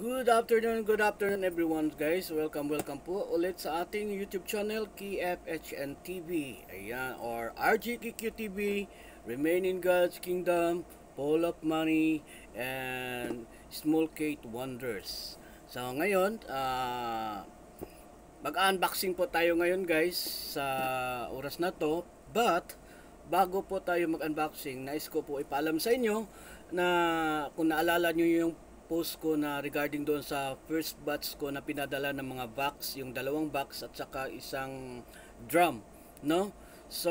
Good afternoon everyone guys. Welcome po ulit sa ating YouTube channel KFHN TV. Ayan, or RGKQ TV, Remain in God's Kingdom, Full of Money, and Small Kate Wonders. So ngayon, mag-unboxing po tayo ngayon guys sa oras na to. But bago po tayo mag-unboxing, nais ko po ipaalam sa inyo na kung naalala nyo yung post ko na regarding doon sa first batch ko na pinadala ng mga box, yung dalawang box at saka isang drum, no? So,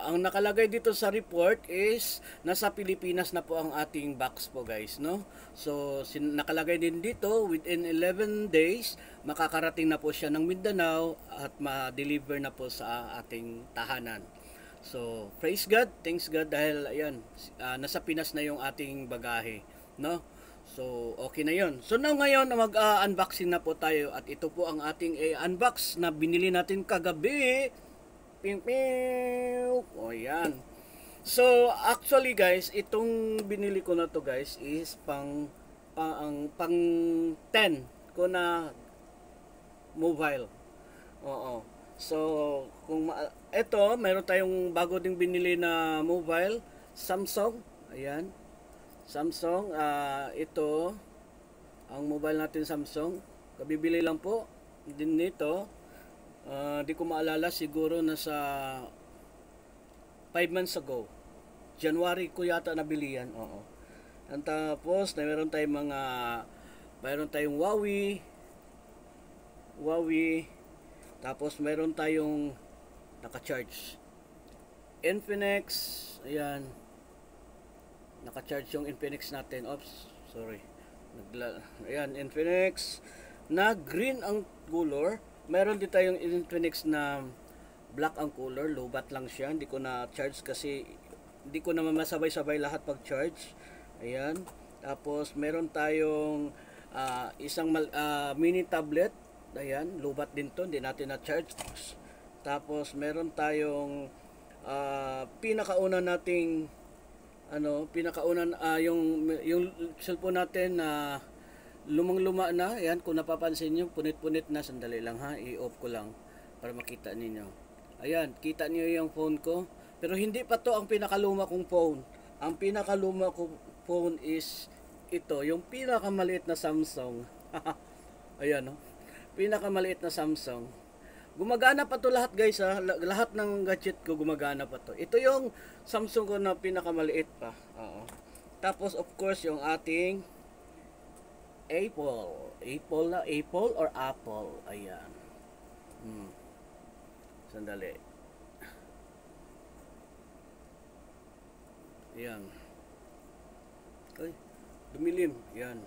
ang nakalagay dito sa report is nasa Pilipinas na po ang ating box po guys, no? So, nakalagay din dito within 11 days makakarating na po siya ng Mindanao at ma-deliver na po sa ating tahanan. So, praise God, thanks God dahil ayan, nasa Pinas na yung ating bagahe, no? So, okay na yon. So, now ngayon, mag-unboxing na po tayo at ito po ang ating unbox na binili natin kagabi. Ping ping. O, yan. So, actually guys, itong binili ko na to guys is pang 10 ko na mobile. Oo. So, kung ito, mayroon tayong bago ding binili na mobile, Samsung. Ayan. Samsung, ito ang mobile natin Samsung. Kabibili lang po din nito. Di ko maalala, siguro nasa 5 months ago. January ko yata nabili yan. Oo. And tapos, mayroon tayong Huawei. Tapos mayroon tayong naka-charge Infinix. Ayan. Naka-charge yung Infinix natin. Oops, sorry. Ayan, Infinix na green ang color. Meron din tayong Infinix na black ang color. Low-bat lang siya. Hindi ko na-charge kasi hindi ko naman masabay-sabay lahat pag-charge. Ayan. Tapos meron tayong isang mini tablet. Ayan, low-bat din to. Hindi natin na-charge. Tapos meron tayong pinakauna nating yung cellphone natin na lumang-luma na. Ayan, kung napapansin nyo, punit-punit na. Sandali lang ha, i-off ko lang para makita ninyo. Ayan, kita niyo yung phone ko. Pero hindi pa to ang pinakaluma kong phone. Ang pinakaluma kong phone is ito, yung pinakamaliit na Samsung. Ayan, no? Pinakamaliit na Samsung. Gumagana pa to lahat guys ha. Lahat ng gadget ko gumagana pa to. Ito yung Samsung ko na pinakamaliit pa. Oo. Tapos of course yung ating Apple. Apple or Apple. Ayan. Sandali. Ayan. Ay, dumilim. Ayan.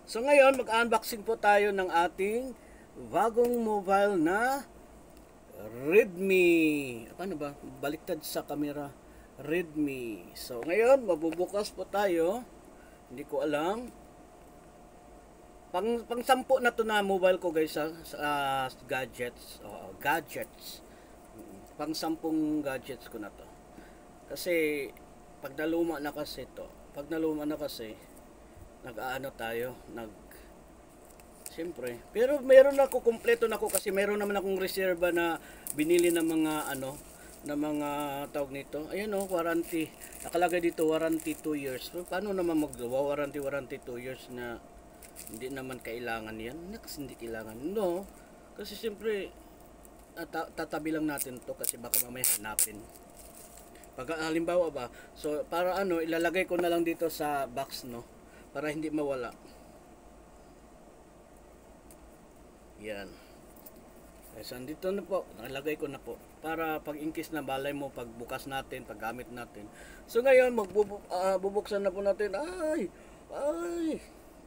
So ngayon mag-unboxing po tayo ng ating bagong mobile na Redmi. Paano ba? Baliktad sa camera. Redmi. So, ngayon, mabubukas po tayo. Hindi ko alam. Pang 10 na to na mobile ko guys sa gadgets. Gadgets. Pang 10 gadgets ko na to. Kasi, pag naluma na kasi to. Nag-aano tayo. Siyempre. Pero meron ako, kumpleto na ako kasi meron naman akong reserva na binili ng mga mga tawag nito. Ayan o, warranty. Nakalagay dito, warranty 2 years. So, paano naman warranty 2 years na hindi naman kailangan yan? Kasi hindi kailangan. No. Kasi siyempre, tatabi lang natin to kasi baka mamaya hanapin. Pag halimbawa ba, so para ilalagay ko na lang dito sa box, no? Para hindi mawala. Yan. So, andito na po. Nalagay ko na po. Para pag in case na balay mo, pagbukas natin, paggamit natin. So, ngayon, bubuksan na po natin. Ay!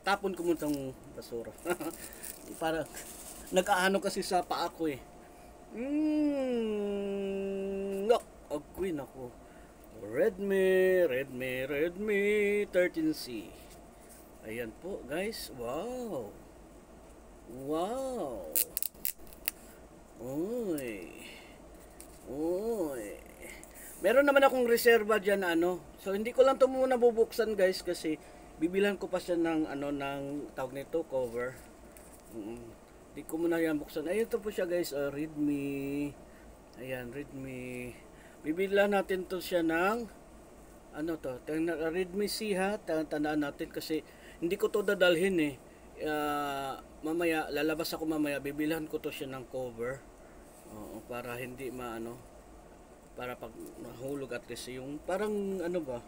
Tapon ko muna itong basura. Para, nag-aano kasi sa paa ko eh. Agoy na ko. Redmi 13C. Ayan po, guys. Wow! Uy. Meron naman akong reserva dyan So hindi ko lang ito muna bubuksan guys kasi bibilhan ko pa siya ng ano ng tawag nito cover. Di ko muna yan buksan. Ayun to po siya guys, Redmi. Ayan, Redmi. Bibilhan natin to siya ng ano to, Redmi C ha, tandaan natin kasi hindi ko to dadalhin eh. Mamaya, lalabas ako mamaya, bibilhan ko to siya ng cover. Oo, para hindi maano, para pag nahulog at least yung parang ano ba,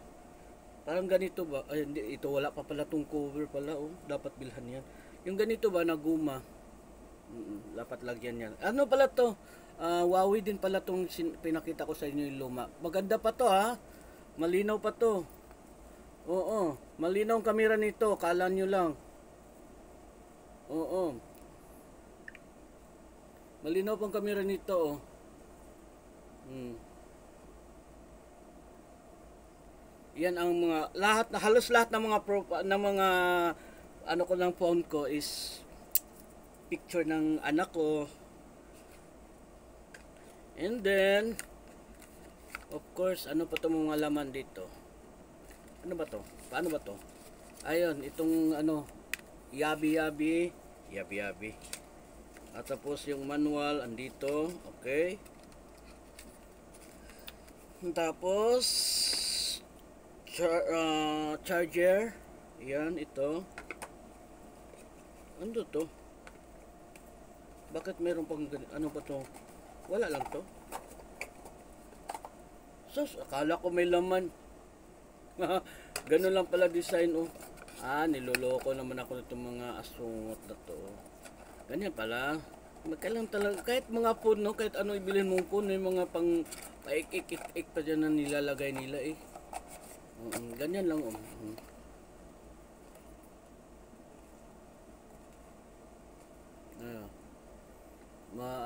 parang ganito ba, ay hindi, ito wala pa pala tong cover pala oh, dapat bilhan yan. Yung ganito ba na guma, dapat lagyan yan. Ano pala to, Huawei din pala tong pinakita ko sa inyo yung luma. Maganda pa to ha, malinaw pa to. Oo, malinaw ang kamera nito, kala nyo lang. Oo. Malinaw pang kamera nito, oh. Yan ang mga halos lahat ng mga ano ko ng phone ko is picture ng anak ko. And then of course, ano pa itong mga laman dito? Ano ba to? Paano ba to? Ayun, itong ano, yabi. At tapos yung manual andito, okay. Tapos charger, yan ito. Ano to? Bakit meron pang ano ba to? Wala lang to. Sus, akala ko may laman. Ganun lang pala design oh. Niloloko naman ako nitong mga asungot na to. Ganyan pala. Magkailang talaga, kahit mga phone, no? Kahit ano ibilhin mong phone, may mga pang paik-ik-ik pa dyan na nilalagay nila eh. Ganyan lang oh.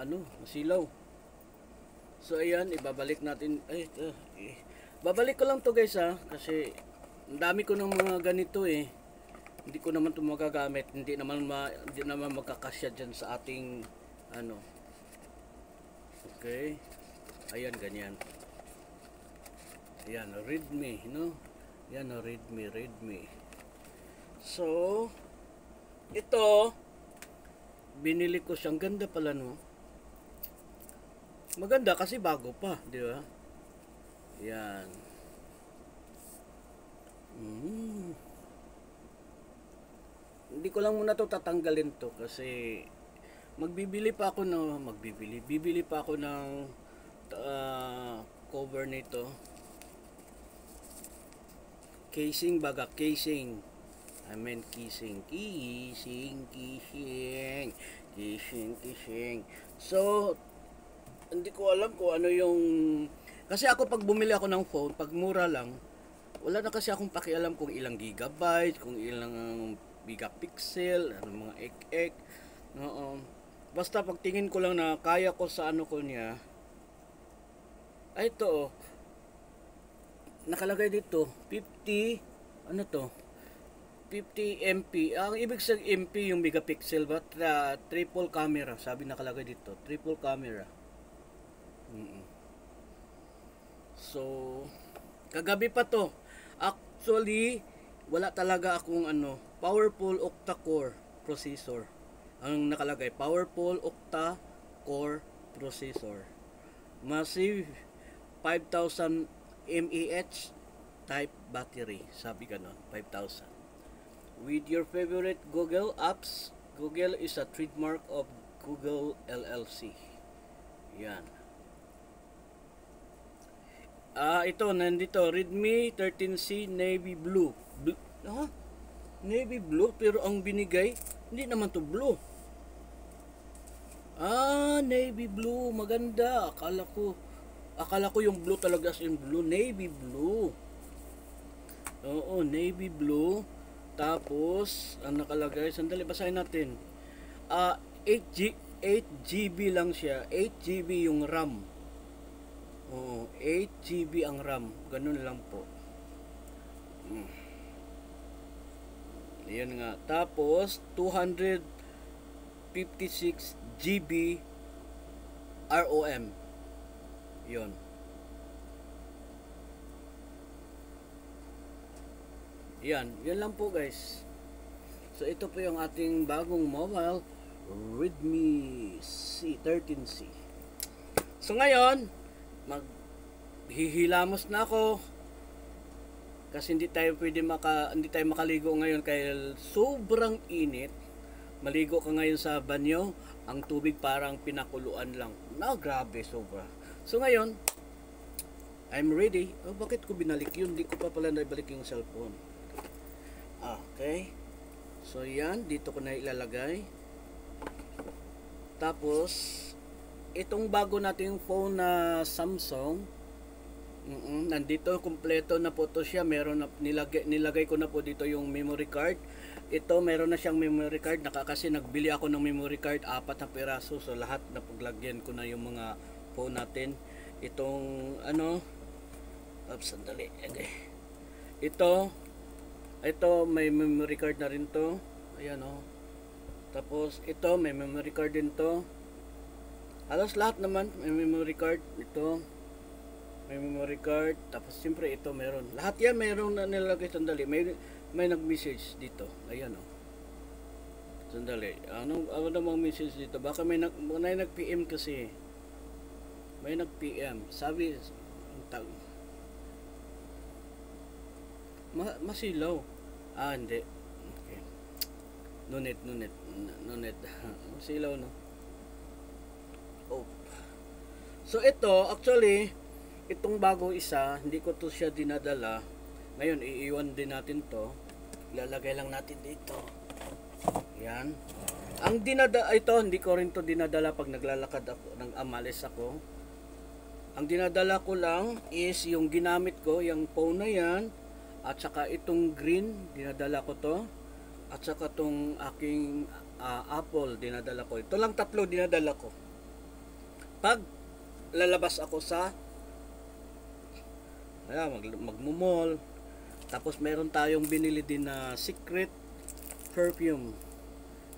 Masilaw. So ayan, ibabalik natin. Babalik ko lang to guys ha, kasi ang dami ko ng mga ganito eh. Hindi ko naman ito magagamit, hindi naman magkakasya dyan sa ating ano. Okay, ayan ganyan. Ayan, Redmi, no? Ayan, Redmi. So ito binili ko siyang, ganda pala no. Maganda kasi bago pa, di ba? Yan. Hindi ko lang muna to tatanggalin to kasi bibili pa ako ng cover nito. Casing. So hindi ko alam kung ano yung, kasi ako pag bumili ako ng phone, pag mura lang, wala na kasi akong pakialam kung ilang gigabyte, kung ilang megapixel, ano mga ek. Basta pagtingin ko lang na kaya ko sa ano ko niya. Ay ito oh. Nakalagay dito 50 ano to? 50 MP. Ang ibig sabihin MP yung megapixel ba? Triple camera, sabi nakalagay dito. Triple camera. So, kagabi pa to. Actually, wala talaga akong powerful octa-core processor. Ang nakalagay, powerful octa-core processor. Massive 5000 mAh type battery. Sabi ganon, 5000. With your favorite Google apps. Google is a trademark of Google LLC. Yan. Ito, nandito, Redmi 13C Navy Blue. Navy Blue, pero ang binigay, hindi naman to blue. Navy Blue, maganda. Akala ko yung blue talaga as in blue. Navy Blue. Oo, Navy Blue. Tapos, ang nakalagay, sandali, basahin natin. 8GB lang siya. 8GB yung RAM. Oo, 8GB ang RAM. Ganun lang po. Ayan nga. Tapos, 256GB ROM. Yun. Yan lang po guys. So ito po yung ating bagong mobile Redmi C13C. So ngayon, maghihilamos na ako kasi hindi tayo makaligo ngayon kaya sobrang init. Maligo ka ngayon sa banyo, ang tubig parang pinakuluan lang. Grabe, sobra. So ngayon, I'm ready. Bakit ko binalik yun? Hindi ko pa pala naibalik yung cellphone. Okay. So yan, dito ko na ilalagay. Tapos, itong bago nating phone na Samsung, nandito kompleto na po to siya. Meron na, nilagay ko na po dito yung memory card. Ito meron na siyang memory card kasi nagbili ako ng memory card 4 na piraso, so lahat na paglagyan ko na yung mga phone natin. Itong sandali. Okay. Ito may memory card na rin to. Ayan Tapos ito may memory card din to. Halos lahat naman may memory card. Ito may memory card. Tapos siyempre ito meron. Lahat yan meron na nilagay. Sandali. May nag-message dito. Ayan Sandali. Ano namang message dito? Baka may nag-PM kasi. May nag-PM. Sabi, masilaw. Hindi. Okay. No net. Masilaw, no? Oh. So ito, actually, itong bago isa, hindi ko to siya dinadala. Ngayon, iiwan din natin to. Ilalagay lang natin dito. Yan. Ito, hindi ko rin to dinadala pag naglalakad ako, amalis ako. Ang dinadala ko lang is yung ginamit ko, yung phone na yan, at saka itong green, dinadala ko to. At saka itong aking Apple, dinadala ko. Ito lang 3 dinadala ko. Pag lalabas ako sa magmumall, tapos meron tayong binili din na secret perfume.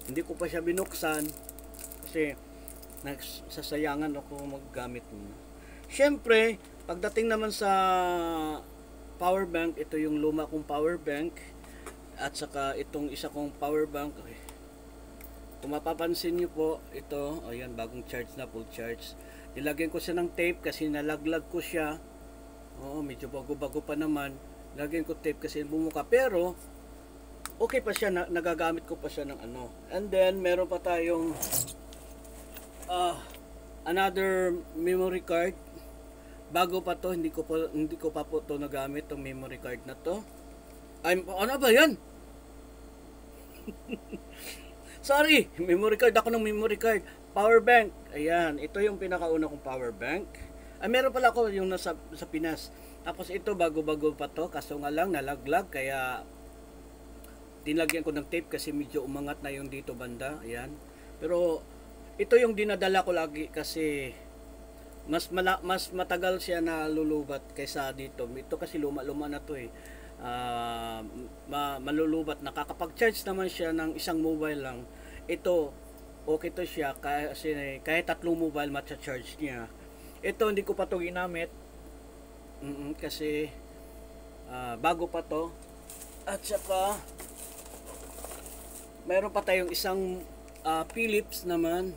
Hindi ko pa siya binuksan kasi nagsasayangan ako maggamit mo. Siyempre, pagdating naman sa power bank, ito yung luma kong power bank at saka itong isa kong power bank. Okay. Kung mapapansin nyo po, ito, ayan, bagong charge na, full charge. Nilagyan ko siya ng tape kasi nalaglag ko siya. Oo, medyo bago-bago pa naman. Lagyan ko tape kasi bumuka. Pero, okay pa siya, nagagamit ko pa siya ng And then, meron pa tayong another memory card. Bago pa to, hindi ko pa po to nagamit, tong memory card na to. Ano ba yan? Sorry, memory card ako ng memory card. Power bank. Ayan, ito yung pinakauna kong power bank. Meron pala ako yung sa Pinas. Tapos ito bago-bago pa to, kaso nga lang nalaglag kaya tinlagyan ko ng tape kasi medyo umangat na yung dito banda. Ayan. Pero ito yung dinadala ko lagi kasi mas matagal siya na lulubat kaysa dito. Ito kasi luma-luma na to eh. Malulubat. Nakakapag-charge naman siya ng isang mobile lang. Ito, okay to siya kasi kahit 3 mobile matcha-charge niya. Ito hindi ko pa to ginamit kasi bago pa to. At saka mayroon pa tayong isang Philips naman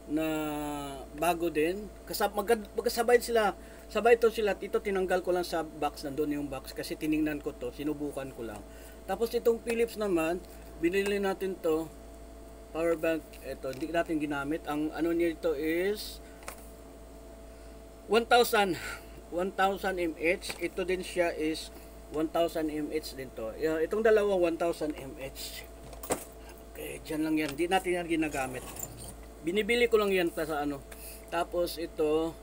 na bago din. Magkasabay sila. Sabay to sila. Ito tinanggal ko lang sa box. Nandun yung box kasi tiningnan ko to. Sinubukan ko lang. Tapos itong Philips naman, binili natin to. Power bank. Ito, hindi natin ginamit. Ang ano niya ito is 1,000 mAh. Ito din siya is 1,000 mAh din to. Itong dalawa 1,000 mAh. Okay, dyan lang yan. Hindi natin yan ginagamit. Binibili ko lang yan pa sa Tapos ito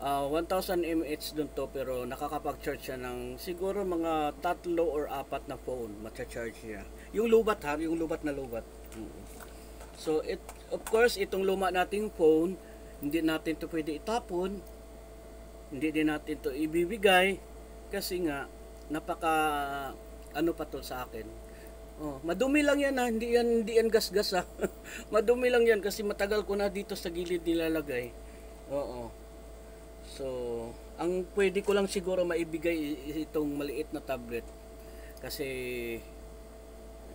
1,000 mAh dun to, pero nakakapag-charge siya ng siguro mga 3 or 4 na phone. Matcha-charge siya. Yung lubat yung lubat na lubat. So of course itong luma nating phone, hindi natin to pwede itapon. Hindi din natin to ibibigay kasi nga napaka pa to sa akin. Madumi lang yan hindi yan gas-gas ha. Madumi lang yan kasi matagal ko na dito sa gilid nilalagay. So, ang pwede ko lang siguro maibigay itong maliit na tablet. Kasi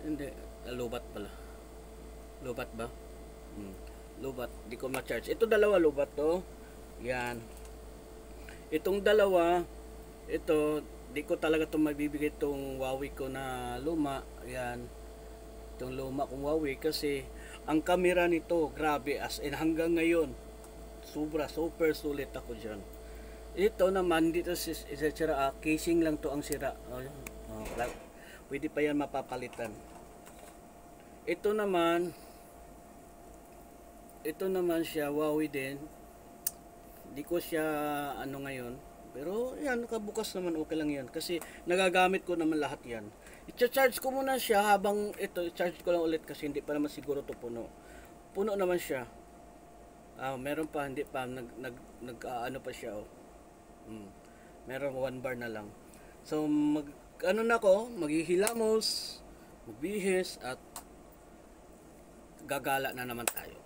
hindi, lubat pala. Lubat ba? Lubat, di ko ma-charge. Ito dalawa lubat to. Yan. Itong dalawa, ito, di ko talaga itong mabibigay itong Huawei ko na luma. Yan. Itong luma kong Huawei kasi ang camera nito, grabe, as in hanggang ngayon, super sulit ako dyan. Ito naman, dito sira, casing lang to ang sira. Pwede pa yan mapapalitan. Ito naman siya, Huawei din. Di ko siya ano ngayon. Pero yan, nakabukas naman, okay lang yan. Kasi nagagamit ko naman lahat yan. I-charge ko muna siya habang ito, i-charge ko lang ulit kasi hindi pa naman siguro to puno. Puno naman siya. Meron pa, hindi pa. Ano pa siya. Oh. Meron 1 bar na lang. So, maghihilamos, magbihis, at gagala na naman tayo.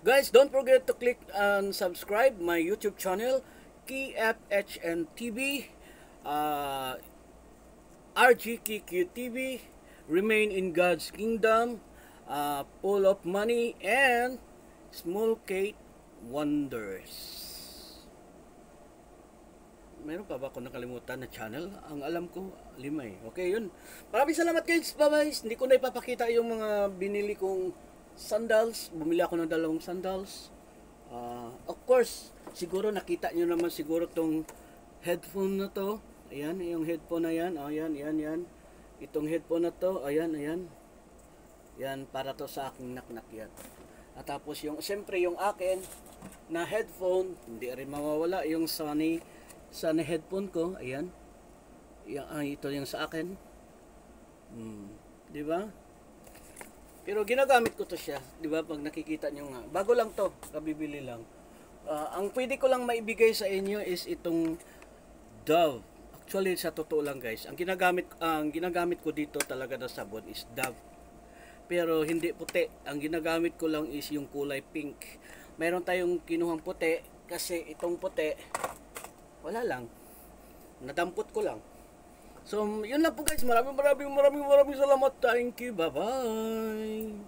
Guys, don't forget to click and subscribe my YouTube channel, KFHN TV, RGKQ TV, Remain in God's Kingdom, Full of Money, and Small Kate Wonders. Meron pa ba ako nakalimutan na channel? Ang alam ko, 5 eh. Okay, yun. Maraming salamat guys. Bye-bye. Hindi ko na ipapakita yung mga binili kong sandals. Bumili ako ng 2 sandals. Of course, siguro nakita nyo naman siguro tong headphone na to. Ayan, yung headphone na yan. Yan. Itong headphone na to. Ayan. Yan, para to sa aking naknak yan. At tapos yung, siyempre yung akin na headphone, hindi rin mawawala. Yung Sony headphone ko. Ayan. Ito yung sa akin. Di ba? Pero ginagamit ko to siya, 'di ba? Pag nakikita niyo nga. Bago lang to, kabibili lang. Ang pwede ko lang maibigay sa inyo is itong Dove. Actually, sa totoo lang, guys, ang ginagamit ko dito talaga na sabon is Dove. Pero hindi puti. Ang ginagamit ko lang is yung kulay pink. Mayroon tayong kinuhang puti kasi itong puti wala lang. Nadampot ko lang. So, yun lang po guys. Maraming salamat. Thank you. Bye-bye.